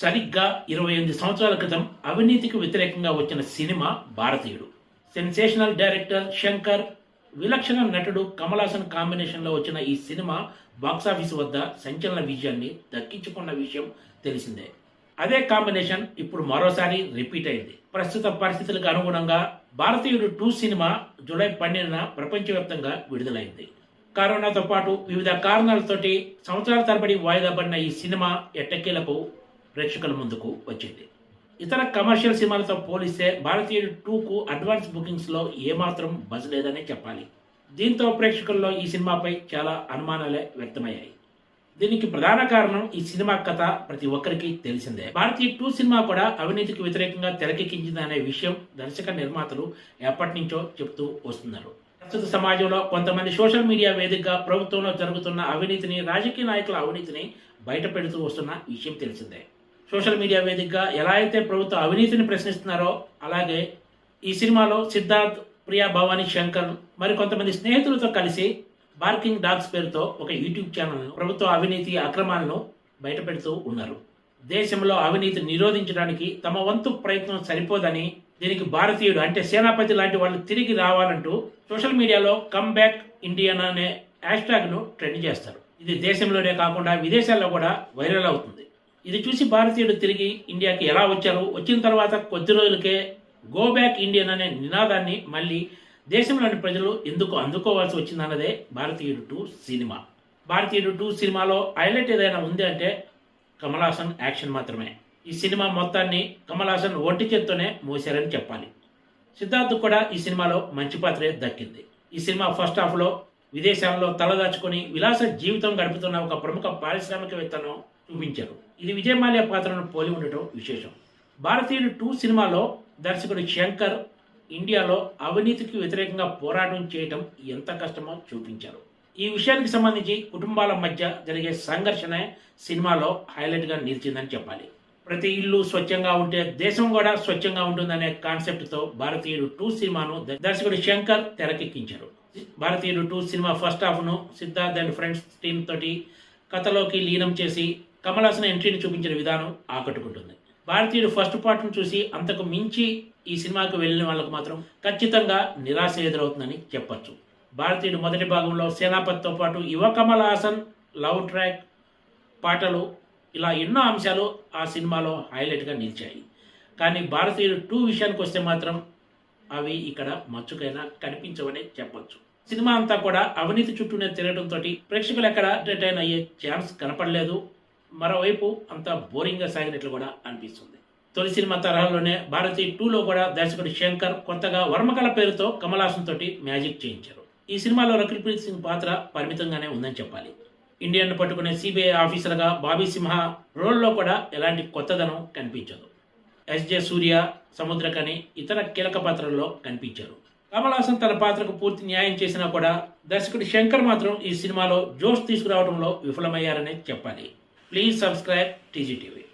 సరిగ్గా 28 సంవత్సరాల క్రితం అవినీతికి వ్యతిరేకంగా వచ్చిన సినిమా భారతీయుడు. సెన్సేషనల్ డైరెక్టర్ శంకర్, విలక్షణ నటుడు కమల్ హాసన్ కాంబినేషన్లో వచ్చిన ఈ సినిమా బాక్సాఫీస్ వద్ద సంచలన విజయాన్ని దక్కించుకున్న విషయం తెలిసిందే. అదే కాంబినేషన్ ఇప్పుడు మరోసారి రిపీట్ అయింది. ప్రస్తుత పరిస్థితులకు అనుగుణంగా భారతీయుడు 2 సినిమా జూలై 12న ప్రపంచవ్యాప్తంగా విడుదలైంది. కరోనాతో పాటు వివిధ కారణాలతోటి సంవత్సరాల తరబడి వాయిదా పడిన ఈ సినిమా ఎట్టకేలకు ప్రేక్షకుల ముందుకు వచ్చింది. ఇతర కమర్షియల్ సినిమాలతో పోలిస్తే భారతీయుడు 2కు అడ్వాన్స్ బుకింగ్స్లో ఏమాత్రం బజ్ లేదనే చెప్పాలి. దీంతో ప్రేక్షకుల్లో ఈ సినిమాపై చాలా అనుమానాలే వ్యక్తమయ్యాయి. దీనికి ప్రధాన కారణం ఈ సినిమా కథ ప్రతి ఒక్కరికి తెలిసిందే. భారతీయ 2 సినిమా కూడా అవినీతికి వ్యతిరేకంగా తెరకెక్కించిందనే విషయం దర్శక నిర్మాతలు ఎప్పటి నుంచో చెబుతూ వస్తున్నారు. ప్రస్తుత సమాజంలో కొంతమంది సోషల్ మీడియా వేదికగా ప్రభుత్వంలో జరుగుతున్న అవినీతిని, రాజకీయ నాయకుల అవినీతిని బయట పెడుతూ వస్తున్న విషయం తెలిసిందే. సోషల్ మీడియా వేదికగా ఎలా అయితే ప్రభుత్వ అవినీతిని ప్రశ్నిస్తున్నారో అలాగే ఈ సినిమాలో సిద్ధార్థ్, ప్రియా భవానీ శంకర్ మరి కొంతమంది స్నేహితులతో కలిసి బార్కింగ్ డాగ్స్ పేరుతో ఒక యూట్యూబ్ ఛానల్ ప్రభుత్వ అవినీతి అక్రమాలను బయటపెడుతూ ఉన్నారు. దేశంలో అవినీతి నిరోధించడానికి తమ వంతు ప్రయత్నం సరిపోదని, దీనికి భారతీయుడు అంటే సేనాపతి లాంటి వాళ్ళు తిరిగి రావాలంటూ సోషల్ మీడియాలో కమ్ బ్యాక్ ఇండియన్ అనే హ్యాష్ ట్యాగ్ను ట్రెండ్ చేస్తారు. ఇది దేశంలోనే కాకుండా విదేశాల్లో కూడా వైరల్ అవుతుంది. ఇది చూసి భారతీయుడు తిరిగి ఇండియాకి ఎలా వచ్చారు, వచ్చిన తర్వాత కొద్ది రోజులకే గో బ్యాక్ ఇండియన్ అనే నినాదాన్ని మళ్ళీ దేశంలోని ప్రజలు ఎందుకు అందుకోవాల్సి వచ్చిందన్నదే భారతీయుడు 2 సినిమా. భారతీయుడు 2 సినిమాలో హైలైట్ ఏదైనా ఉంది అంటే కమల్ హాసన్ యాక్షన్ మాత్రమే. ఈ సినిమా మొత్తాన్ని కమల్ హాసన్ ఒంటి చేత్తోనే మోసారని చెప్పాలి. సిద్ధార్థ్ కూడా ఈ సినిమాలో మంచి పాత్రే దక్కింది. ఈ సినిమా ఫస్ట్ హాఫ్లో విదేశాల్లో తలదాచుకొని విలాస జీవితం గడుపుతున్న ఒక ప్రముఖ పారిశ్రామికవేత్తను చూపించారు. ఇది విజయ్ మాల్యా పాత్రను పోలి ఉండటం విశేషం. భారతీయుడు 2 సినిమాలో దర్శకుడు శంకర్ ఇండియాలో అవినీతికి వ్యతిరేకంగా పోరాటం చేయడం ఎంత కష్టమో చూపించారు. ఈ విషయానికి సంబంధించి కుటుంబాల మధ్య జరిగే సంఘర్షణ సినిమాలో హైలైట్గా నిలిచిందని చెప్పాలి. ప్రతి ఇల్లు స్వచ్ఛంగా ఉంటే దేశం కూడా స్వచ్ఛంగా ఉంటుందనే కాన్సెప్ట్తో భారతీయుడు 2 సినిమాను దర్శకుడు శంకర్ తెరకెక్కించారు. భారతీయుడు 2 సినిమా ఫస్ట్ హాఫ్ను సిద్ధార్థ్ అండ్ ఫ్రెండ్స్ టీమ్ తోటి కథలోకి లీనం చేసి కమల్ హాసన్ ఎంట్రీని చూపించిన విధానం ఆకట్టుకుంటుంది. భారతీయుడు ఫస్ట్ పార్ట్ను చూసి అంతకు మించి ఈ సినిమాకు వెళ్ళిన వాళ్ళకు మాత్రం ఖచ్చితంగా నిరాశ ఎదురవుతుందని చెప్పొచ్చు. భారతీయుడు మొదటి భాగంలో సేనాపతితో పాటు యువ కమల్ హాసన్ లవ్ ట్రాక్, పాటలు ఇలా ఎన్నో అంశాలు ఆ సినిమాలో హైలైట్గా నిలిచాయి. కానీ భారతీయుడు 2 విషయానికి వస్తే మాత్రం అవి ఇక్కడ మచ్చుకైనా కనిపించవనే చెప్పొచ్చు. సినిమా అంతా కూడా అవినీతి చుట్టూనే తిరగడంతో ప్రేక్షకులు ఎక్కడ ఎంటర్టైన్ అయ్యే ఛాన్స్ కనపడలేదు. మరోవైపు అంతా బోరింగ్గా సాగినట్లు కూడా అనిపిస్తుంది. తొలి సినిమా తరహాలోనే భారతీయ 2లో కూడా దర్శకుడు శంకర్ కొత్తగా వర్మకళ పేరుతో కమల్ హాసన్ తోటి మ్యాజిక్ చేయించారు. ఈ సినిమాలో రకుల్ప్రీత్ సింగ్ పాత్ర పరిమితంగానే ఉందని చెప్పాలి. ఇండియన్ను పట్టుకునే సిబిఐ ఆఫీసర్గా బాబీ సింహ రోల్లో కూడా ఎలాంటి కొత్తదనం కనిపించదు. ఎస్జే సూర్య, సముద్రకని ఇతర కీలక పాత్రల్లో కనిపించారు. కమల్ హాసన్ తన పాత్రకు పూర్తి న్యాయం చేసినా కూడా దర్శకుడు శంకర్ మాత్రం ఈ సినిమాలో జోష్ తీసుకురావడంలో విఫలమయ్యారనే చెప్పాలి. Please subscribe TGTV.